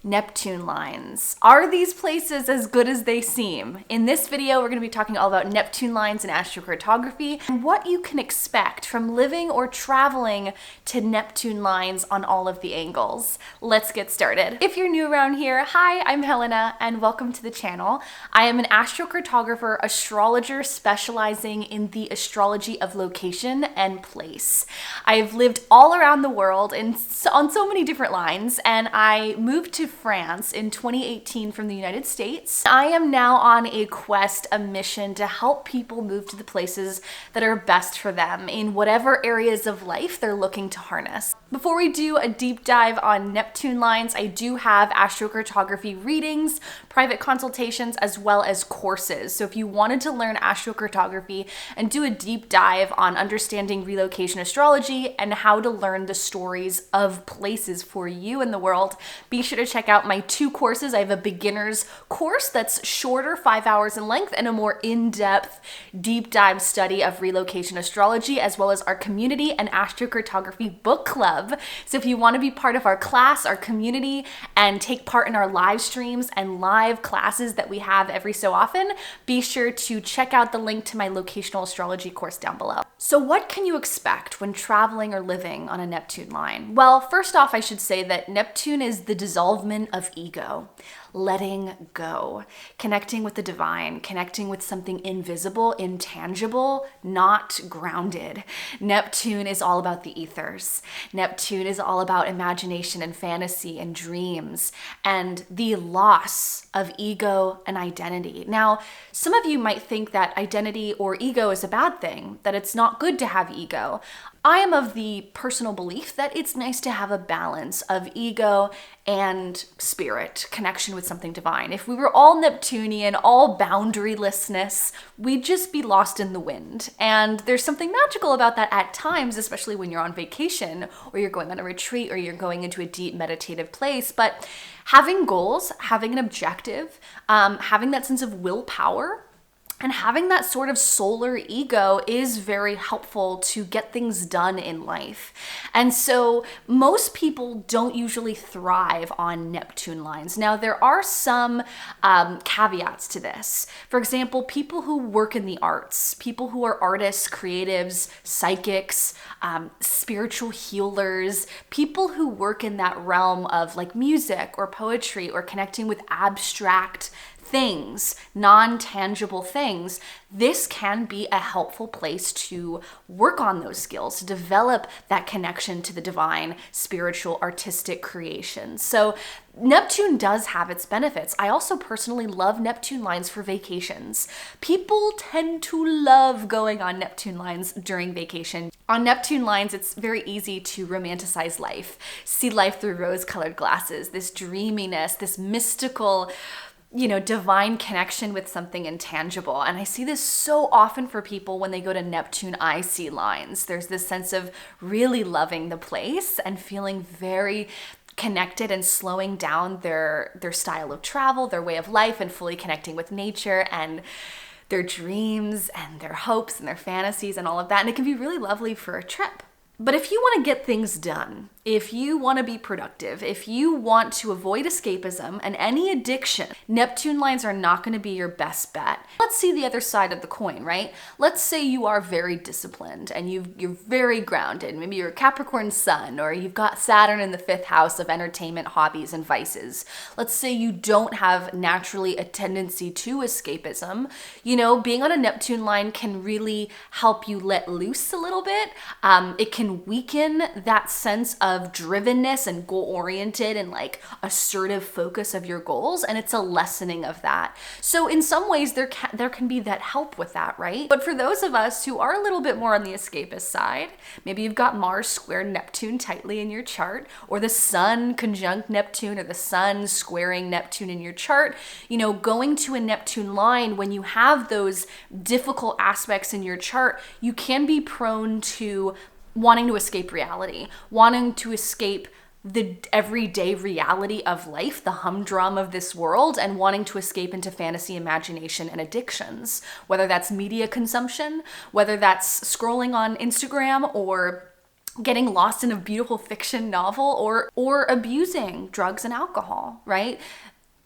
Neptune lines. Are these places as good as they seem? In this video, we're going to be talking all about Neptune lines in astrocartography and what you can expect from living or traveling to Neptune lines on all of the angles. Let's get started. If you're new around here, hi, I'm Helena and welcome to the channel. I am an astrocartographer, astrologer specializing in the astrology of location and place. I've lived all around the world on so many different lines, and I moved to France in 2018 from the United States. I am now on a quest, a mission to help people move to the places that are best for them in whatever areas of life they're looking to harness. Before we do a deep dive on Neptune lines, I do have astrocartography readings, private consultations, as well as courses. So if you wanted to learn astrocartography and do a deep dive on understanding relocation astrology and how to learn the stories of places for you in the world, be sure to check out my two courses. I have a beginner's course that's shorter, 5 hours in length, and a more in-depth, deep dive study of relocation astrology, as well as our community and astrocartography book club. So if you want to be part of our class, our community, and take part in our live streams and live classes that we have every so often, be sure to check out the link to my locational astrology course down below. So what can you expect when traveling or living on a Neptune line? Well, first off, I should say that Neptune is the dissolvement of ego, letting go, connecting with the divine, connecting with something invisible, intangible, not grounded. Neptune is all about the ethers. Neptune is all about imagination and fantasy and dreams and the loss of ego and identity. Now, some of you might think that identity or ego is a bad thing, that it's not good to have ego. I am of the personal belief that it's nice to have a balance of ego and spirit, connection with something divine. If we were all Neptunian, all boundarylessness, we'd just be lost in the wind. And there's something magical about that at times, especially when you're on vacation or you're going on a retreat or you're going into a deep meditative place. But having goals, having an objective, having that sense of willpower, and having that sort of solar ego is very helpful to get things done in life. And so most people don't usually thrive on Neptune lines. Now, there are some caveats to this. For example, people who work in the arts, people who are artists, creatives, psychics, spiritual healers, people who work in that realm of like music or poetry or connecting with abstract things, non-tangible things, this can be a helpful place to work on those skills, to develop that connection to the divine, spiritual, artistic creations. So Neptune does have its benefits. I also personally love Neptune lines for vacations. People tend to love going on Neptune lines during vacation. On Neptune lines, it's very easy to romanticize life, see life through rose-colored glasses, this dreaminess, this mystical, divine connection with something intangible. And I see this so often for people when they go to Neptune IC lines. There's this sense of really loving the place and feeling very connected and slowing down their style of travel, their way of life, and fully connecting with nature and their dreams and their hopes and their fantasies and all of that. And it can be really lovely for a trip. But if you want to get things done, if you want to be productive, if you want to avoid escapism and any addiction, Neptune lines are not going to be your best bet. Let's see the other side of the coin, right? Let's say you are very disciplined and you're very grounded. Maybe you're a Capricorn sun, or you've got Saturn in the 5th house of entertainment, hobbies, and vices. Let's say you don't have naturally a tendency to escapism. Being on a Neptune line can really help you let loose a little bit. It can weaken that sense of drivenness and goal-oriented and like assertive focus of your goals, and it's a lessening of that. So in some ways there can be that help with that, right? But for those of us who are a little bit more on the escapist side, maybe you've got Mars squared Neptune tightly in your chart, or the Sun conjunct Neptune, or the Sun squaring Neptune in your chart, going to a Neptune line when you have those difficult aspects in your chart, you can be prone to wanting to escape reality, wanting to escape the everyday reality of life, the humdrum of this world, and wanting to escape into fantasy, imagination, and addictions, whether that's media consumption, whether that's scrolling on Instagram or getting lost in a beautiful fiction novel, or abusing drugs and alcohol, right?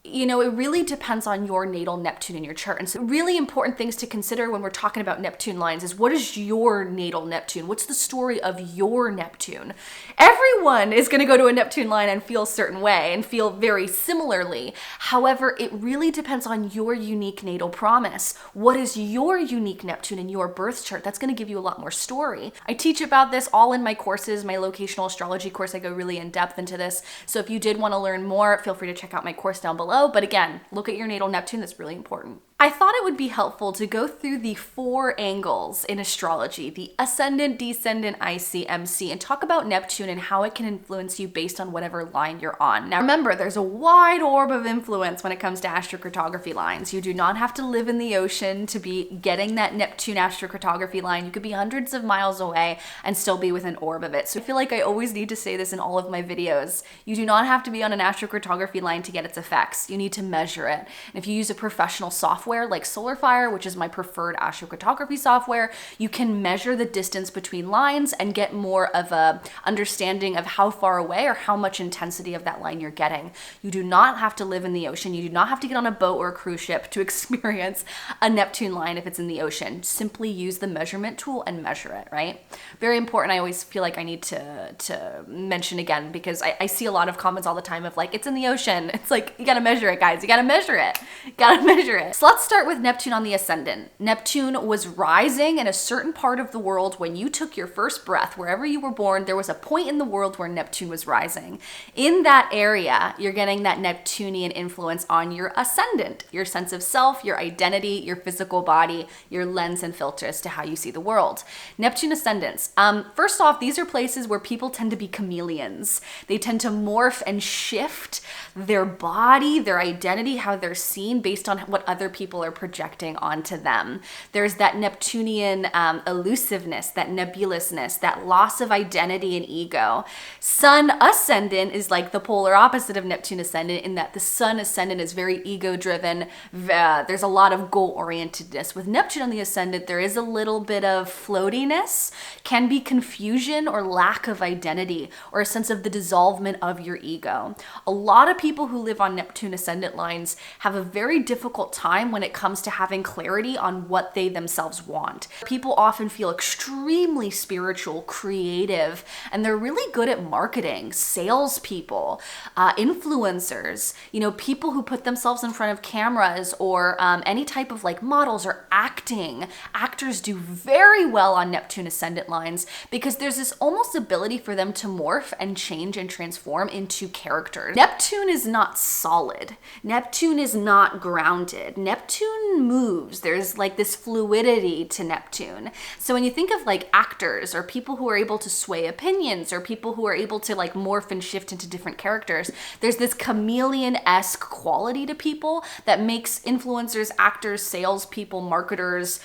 You know, it really depends on your natal Neptune in your chart. And so really important things to consider when we're talking about Neptune lines is, what is your natal Neptune? What's the story of your Neptune? Everyone is going to go to a Neptune line and feel a certain way and feel very similarly. However, it really depends on your unique natal promise. What is your unique Neptune in your birth chart? That's going to give you a lot more story. I teach about this all in my courses, my locational astrology course. I go really in depth into this. So if you did want to learn more, feel free to check out my course down below. But again, look at your natal Neptune. That's really important. I thought it would be helpful to go through the 4 angles in astrology, the ascendant, descendant, IC, MC, and talk about Neptune and how it can influence you based on whatever line you're on. Now remember, there's a wide orb of influence when it comes to astrocartography lines. You do not have to live in the ocean to be getting that Neptune astrocartography line. You could be hundreds of miles away and still be with an orb of it. So I feel like I always need to say this in all of my videos. You do not have to be on an astrocartography line to get its effects. You need to measure it. And if you use a professional software like SolarFire, which is my preferred astrocartography software, you can measure the distance between lines and get more of a understanding of how far away or how much intensity of that line you're getting. You do not have to live in the ocean. You do not have to get on a boat or a cruise ship to experience a Neptune line if it's in the ocean. Simply use the measurement tool and measure it, right? Very important. I always feel like I need to mention again, because I see a lot of comments all the time of like, it's in the ocean. It's like, you gotta measure it, guys. You gotta measure it. You gotta measure it. So let's start with Neptune on the ascendant. Neptune was rising in a certain part of the world when you took your first breath. Wherever you were born, there was a point in the world where Neptune was rising. In that area, you're getting that Neptunian influence on your ascendant, your sense of self, your identity, your physical body, your lens and filter as to how you see the world. Neptune ascendants. First off, these are places where people tend to be chameleons. They tend to morph and shift their body, their identity, how they're seen based on what other people are projecting onto them. There's that Neptunian elusiveness, that nebulousness, that loss of identity and ego. Sun ascendant is like the polar opposite of Neptune ascendant, in that the Sun ascendant is very ego-driven. There's a lot of goal-orientedness. With Neptune on the ascendant, there is a little bit of floatiness, can be confusion or lack of identity, or a sense of the dissolvement of your ego. A lot of people who live on Neptune ascendant lines have a very difficult time when it comes to having clarity on what they themselves want. People often feel extremely spiritual, creative, and they're really good at marketing, salespeople, influencers, you know, people who put themselves in front of cameras, or any type of like models or acting. Actors do very well on Neptune ascendant lines because there's this almost ability for them to morph and change and transform into characters. Neptune is not solid. Neptune is not grounded. Neptune moves. There's like this fluidity to Neptune. So when you think of like actors or people who are able to sway opinions or people who are able to like morph and shift into different characters, there's this chameleon-esque quality to people that makes influencers, actors, salespeople, marketers,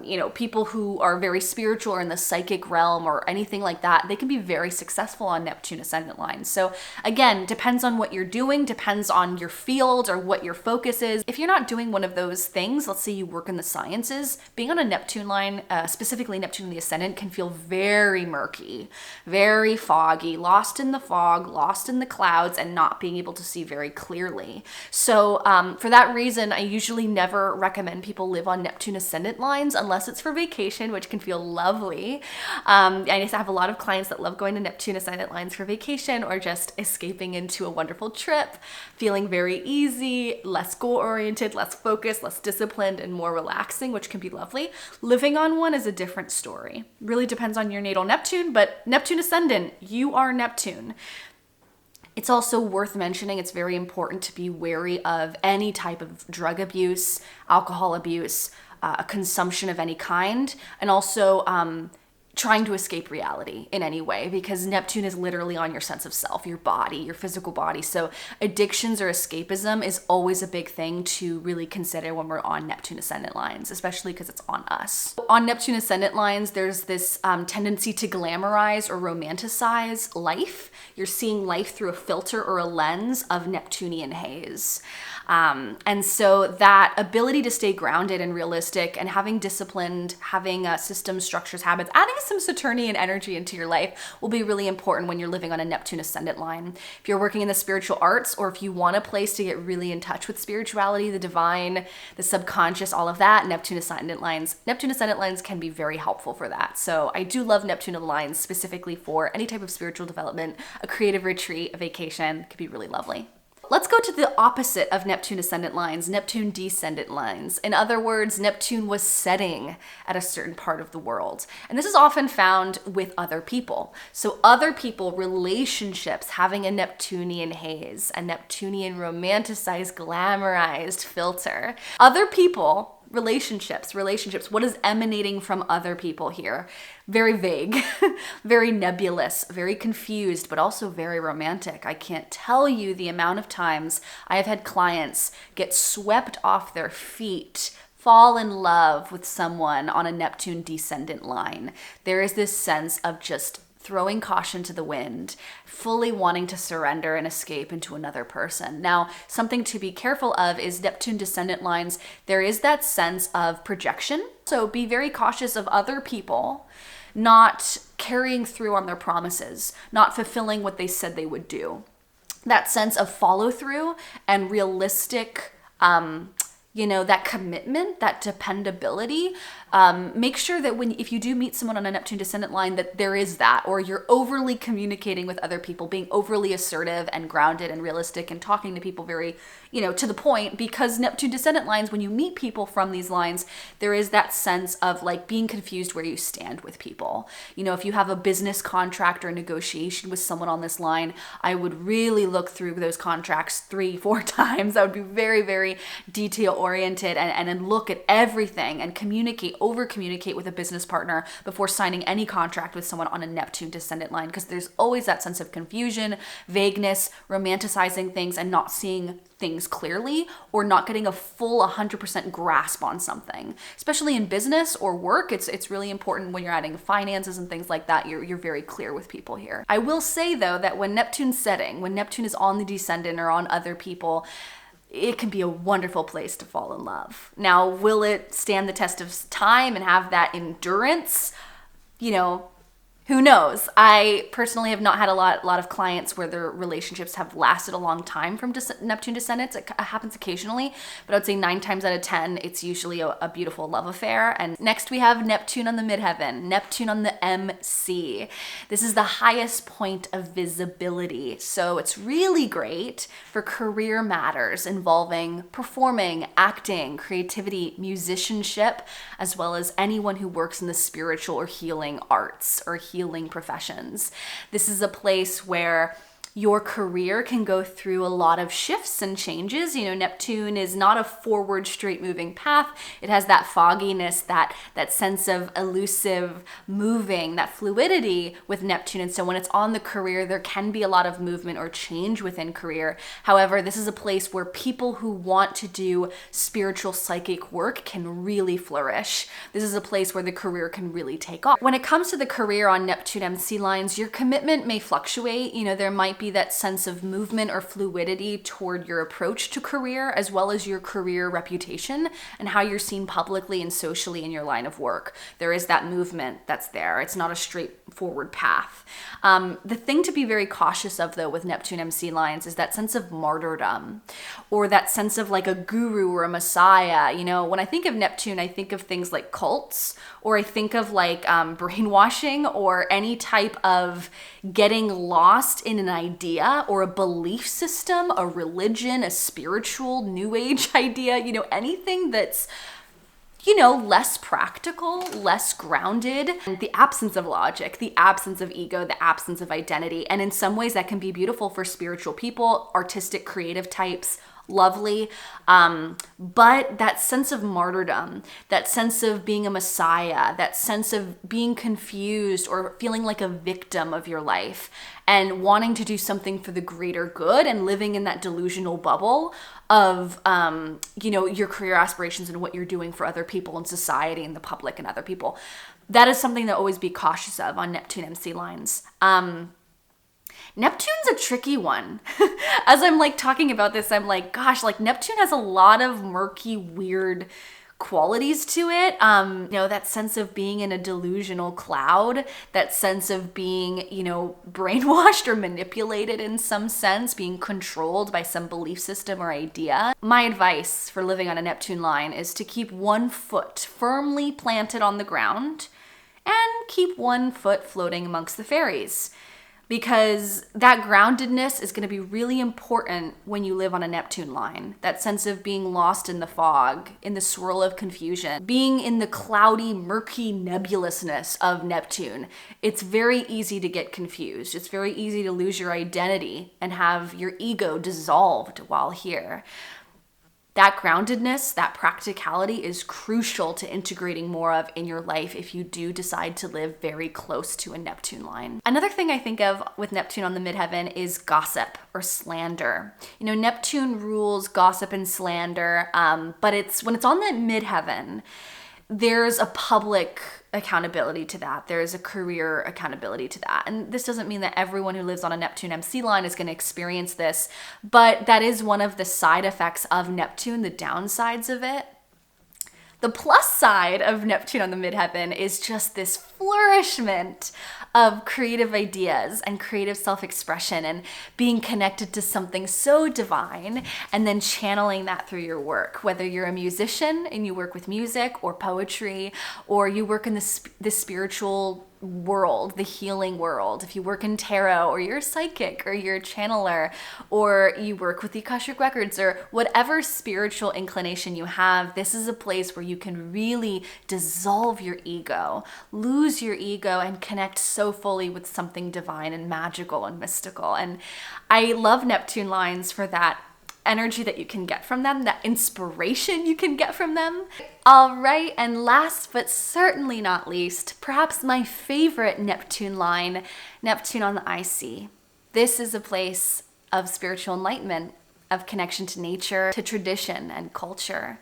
you know, people who are very spiritual or in the psychic realm or anything like that, they can be very successful on Neptune ascendant lines. So again, depends on what you're doing, depends on your field or what your focus is. If you're not doing one of those things, let's say you work in the sciences, being on a Neptune line, specifically Neptune in the ascendant, can feel very murky, very foggy, lost in the fog, lost in the clouds, and not being able to see very clearly. So for that reason, I usually never recommend people live on Neptune ascendant lines unless it's for vacation, which can feel lovely. I have a lot of clients that love going to Neptune ascendant lines for vacation or just escaping into a wonderful trip, feeling very easy, less goal-oriented, less focused, less disciplined, and more relaxing, which can be lovely. Living on one is a different story. Really depends on your natal Neptune, but Neptune ascendant, you are Neptune. It's also worth mentioning, it's very important to be wary of any type of drug abuse, alcohol abuse, consumption of any kind, and also trying to escape reality in any way, because Neptune is literally on your sense of self, your body, your physical body. So addictions or escapism is always a big thing to really consider when we're on Neptune ascendant lines, especially because it's on us. On Neptune ascendant lines, there's this tendency to glamorize or romanticize life. You're seeing life through a filter or a lens of Neptunian haze. And so that ability to stay grounded and realistic and having disciplined, having systems, structures, habits, adding some Saturnian energy into your life will be really important when you're living on a Neptune ascendant line. If you're working in the spiritual arts, or if you want a place to get really in touch with spirituality, the divine, the subconscious, all of that, Neptune ascendant lines can be very helpful for that. So I do love Neptune lines specifically for any type of spiritual development. A creative retreat, a vacation could be really lovely. Let's go to the opposite of Neptune ascendant lines, Neptune descendant lines. In other words, Neptune was setting at a certain part of the world. And this is often found with other people. So other people, relationships, having a Neptunian haze, a Neptunian romanticized, glamorized filter. Other people, relationships, what is emanating from other people here? Very vague, very nebulous, very confused, but also very romantic. I can't tell you the amount of times I have had clients get swept off their feet, fall in love with someone on a Neptune descendant line. There is this sense of just throwing caution to the wind, fully wanting to surrender and escape into another person. Now, something to be careful of is Neptune descendant lines. There is that sense of projection. So be very cautious of other people not carrying through on their promises, not fulfilling what they said they would do. That sense of follow through and realistic, that commitment, that dependability. Make sure that if you do meet someone on a Neptune descendant line, that there is that, or you're overly communicating with other people, being overly assertive and grounded and realistic and talking to people very, to the point, because Neptune descendant lines, when you meet people from these lines, there is that sense of like being confused where you stand with people. If you have a business contract or a negotiation with someone on this line, I would really look through those contracts 3-4 times. I would be very, very detail oriented and then look at everything and over communicate with a business partner before signing any contract with someone on a Neptune descendant line, because there's always that sense of confusion, vagueness, romanticizing things and not seeing things clearly, or not getting a full 100% grasp on something. Especially in business or work, it's really important when you're adding finances and things like that, you're very clear with people here. I will say though that when Neptune's setting, when Neptune is on the descendant or on other people, it can be a wonderful place to fall in love. Now, will it stand the test of time and have that endurance? Who knows? I personally have not had a lot of clients where their relationships have lasted a long time from Neptune descendants. It happens occasionally, but I would say 9 times out of 10, it's usually a beautiful love affair. And next we have Neptune on the midheaven, Neptune on the MC. This is the highest point of visibility. So it's really great for career matters involving performing, acting, creativity, musicianship, as well as anyone who works in the spiritual or healing arts or healing professions. This is a place where your career can go through a lot of shifts and changes. Neptune is not a forward, straight moving path. It has that fogginess, that sense of elusive moving, that fluidity with Neptune. And so when it's on the career, there can be a lot of movement or change within career. However, this is a place where people who want to do spiritual psychic work can really flourish. This is a place where the career can really take off. When it comes to the career on Neptune MC lines, your commitment may fluctuate. There might be that sense of movement or fluidity toward your approach to career, as well as your career reputation and how you're seen publicly and socially in your line of work. There is that movement that's there. It's not a straightforward path. The thing to be very cautious of though with Neptune MC lines is that sense of martyrdom, or that sense of like a guru or a messiah. When I think of Neptune, I think of things like cults, or I think of like brainwashing, or any type of getting lost in an idea or a belief system, a religion, a spiritual new age idea, anything that's less practical, less grounded, and the absence of logic, the absence of ego, the absence of identity. And in some ways that can be beautiful for spiritual people, artistic, creative types, lovely. But that sense of martyrdom, that sense of being a messiah, that sense of being confused or feeling like a victim of your life and wanting to do something for the greater good and living in that delusional bubble of, your career aspirations and what you're doing for other people in society and the public and other people. That is something to always be cautious of on Neptune MC lines. Neptune's a tricky one. As I'm like talking about this, I'm like, gosh, like Neptune has a lot of murky, weird qualities to it. You know, that sense of being in a delusional cloud, that sense of being, you know, brainwashed or manipulated in some sense, being controlled by some belief system or idea. My advice for living on a Neptune line is to keep one foot firmly planted on the ground and keep one foot floating amongst the fairies. Because that groundedness is going to be really important when you live on a Neptune line. That sense of being lost in the fog, in the swirl of confusion, being in the cloudy, murky nebulousness of Neptune. It's very easy to get confused. It's very easy to lose your identity and have your ego dissolved while here. That groundedness, that practicality is crucial to integrating more of in your life if you do decide to live very close to a Neptune line. Another thing I think of with Neptune on the midheaven is gossip or slander. You know, Neptune rules gossip and slander, but when it's on the midheaven, there's a public accountability to that. There's a career accountability to that. And this doesn't mean that everyone who lives on a Neptune MC line is going to experience this, but that is one of the side effects of Neptune, the downsides of it. The plus side of Neptune on the midheaven is just this flourishment of creative ideas and creative self-expression and being connected to something so divine and then channeling that through your work. Whether you're a musician and you work with music or poetry, or you work in the spiritual world, the healing world. If you work in tarot, or you're a psychic, or you're a channeler, or you work with the Akashic Records, or whatever spiritual inclination you have, this is a place where you can really dissolve your ego, lose your ego, and connect so fully with something divine and magical and mystical. And I love Neptune lines for that energy that you can get from them, that inspiration you can get from them. All right, and last but certainly not least, perhaps my favorite Neptune line, Neptune on the IC. This is a place of spiritual enlightenment, of connection to nature, to tradition and culture.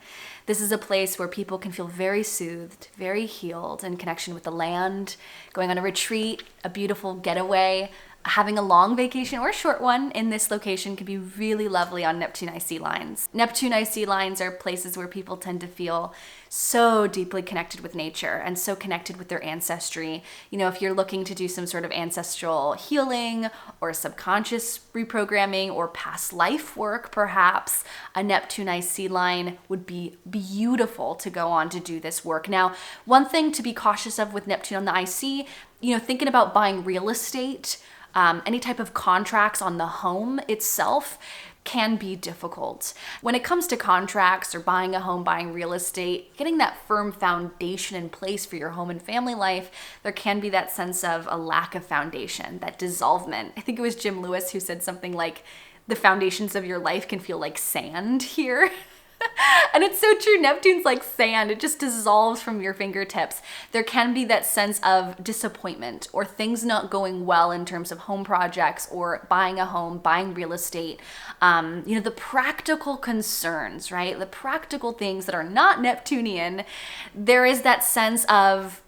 This is a place where people can feel very soothed, very healed, in connection with the land, going on a retreat, a beautiful getaway. Having a long vacation or a short one in this location can be really lovely on Neptune IC lines. Neptune IC lines are places where people tend to feel so deeply connected with nature and so connected with their ancestry. You know, if you're looking to do some sort of ancestral healing or subconscious reprogramming or past life work, perhaps, a Neptune IC line would be beautiful to go on to do this work. Now, one thing to be cautious of with Neptune on the IC, you know, thinking about buying real estate, any type of contracts on the home itself can be difficult. When it comes to contracts or buying a home, buying real estate, getting that firm foundation in place for your home and family life, there can be that sense of a lack of foundation, that dissolvement. I think it was Jim Lewis who said something like, the foundations of your life can feel like sand here. And it's so true. Neptune's like sand. It just dissolves from your fingertips. There can be that sense of disappointment or things not going well in terms of home projects or buying a home, buying real estate. You know, the practical concerns, right? The practical things that are not Neptunian. There is that sense of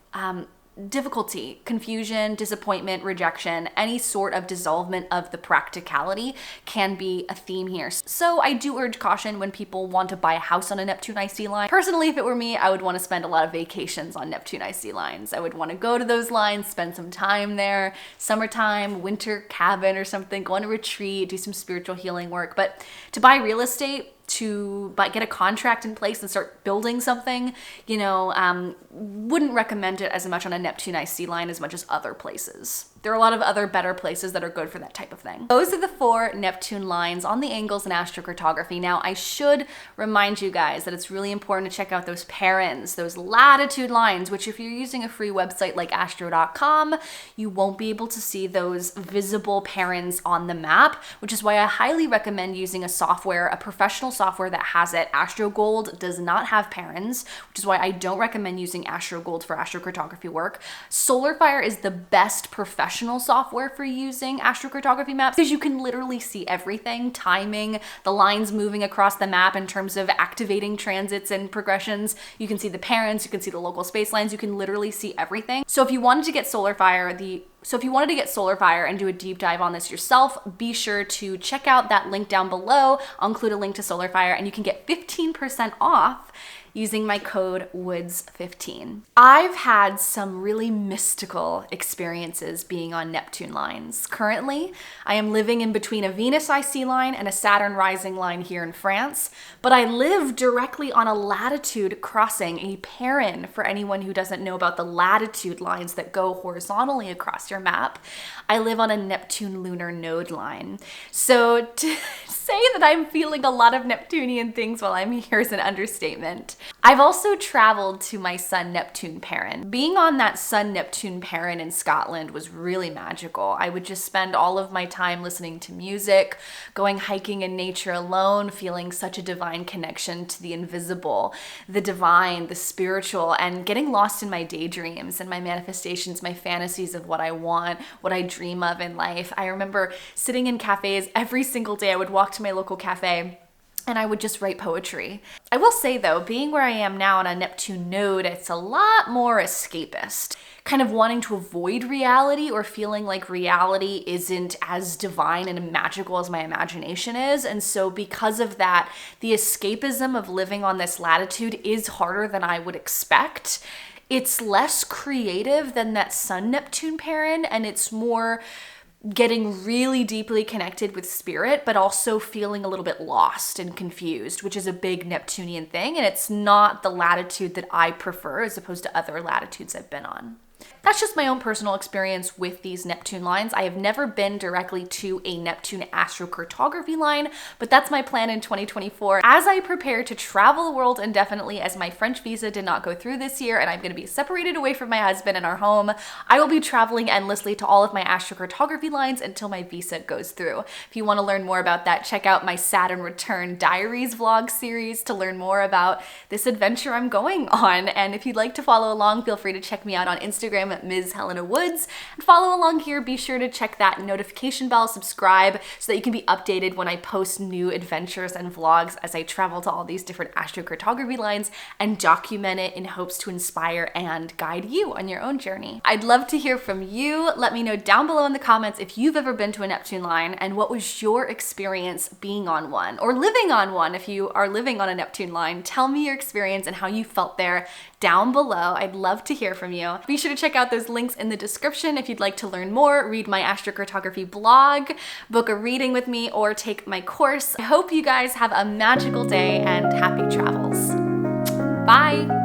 difficulty, confusion, disappointment, rejection, any sort of dissolvement of the practicality can be a theme here. So I do urge caution when people want to buy a house on a Neptune IC line. Personally, if it were me, I would want to spend a lot of vacations on Neptune IC lines. I would want to go to those lines, spend some time there, summertime, winter cabin or something, go on a retreat, do some spiritual healing work. But to buy real estate, to get a contract in place and start building something, you know, wouldn't recommend it as much on a Neptune IC line as much as other places. There are a lot of other better places that are good for that type of thing. Those are the 4 Neptune lines on the angles in astrocartography. Now, I should remind you guys that it's really important to check out those parens, those latitude lines, which if you're using a free website like astro.com, you won't be able to see those visible parens on the map, which is why I highly recommend using a software, a professional software that has it. AstroGold does not have parens, which is why I don't recommend using AstroGold for astrocartography work. SolarFire is the best professional software for using astrocartography maps because you can literally see everything, timing, the lines moving across the map in terms of activating transits and progressions. You can see the parents, you can see the local space lines, you can literally see everything. So if you wanted to get SolarFire, the So if you wanted to get solar fire and do a deep dive on this yourself, be sure to check out that link down below. I'll include a link to solar fire and you can get 15% off using my code WOODS15. I've had some really mystical experiences being on Neptune lines. Currently, I am living in between a Venus IC line and a Saturn rising line here in France, but I live directly on a latitude crossing, a Perrin, for anyone who doesn't know about the latitude lines that go horizontally across your map. I live on a Neptune lunar node line. So to say that I'm feeling a lot of Neptunian things while I'm here is an understatement. I've also traveled to my Sun Neptune Perrin. Being on that Sun Neptune Perrin in Scotland was really magical. I would just spend all of my time listening to music, going hiking in nature alone, feeling such a divine connection to the invisible, the divine, the spiritual, and getting lost in my daydreams and my manifestations, my fantasies of what I want, what I dream of in life. I remember sitting in cafes every single day. I would walk to my local cafe and I would just write poetry. I will say though, being where I am now on a Neptune node, it's a lot more escapist. Kind of wanting to avoid reality or feeling like reality isn't as divine and magical as my imagination is. And so because of that, the escapism of living on this latitude is harder than I would expect. It's less creative than that Sun Neptune Perrin, and it's more getting really deeply connected with spirit, but also feeling a little bit lost and confused, which is a big Neptunian thing. And it's not the latitude that I prefer as opposed to other latitudes I've been on. That's just my own personal experience with these Neptune lines. I have never been directly to a Neptune astrocartography line, but that's my plan in 2024. As I prepare to travel the world indefinitely, as my French visa did not go through this year and I'm going to be separated away from my husband and our home, I will be traveling endlessly to all of my astrocartography lines until my visa goes through. If you want to learn more about that, check out my Saturn Return Diaries vlog series to learn more about this adventure I'm going on. And if you'd like to follow along, feel free to check me out on Instagram at Ms. Helena Woods, and follow along here. Be sure to check that notification bell, subscribe so that you can be updated when I post new adventures and vlogs as I travel to all these different astrocartography lines and document it in hopes to inspire and guide you on your own journey. I'd love to hear from you. Let me know down below in the comments if you've ever been to a Neptune line and what was your experience being on one or living on one. If you are living on a Neptune line, tell me your experience and how you felt there down below. I'd love to hear from you. Be sure to check out those links in the description if you'd like to learn more, read my astrocartography blog, book a reading with me, or take my course. I hope you guys have a magical day and happy travels. Bye.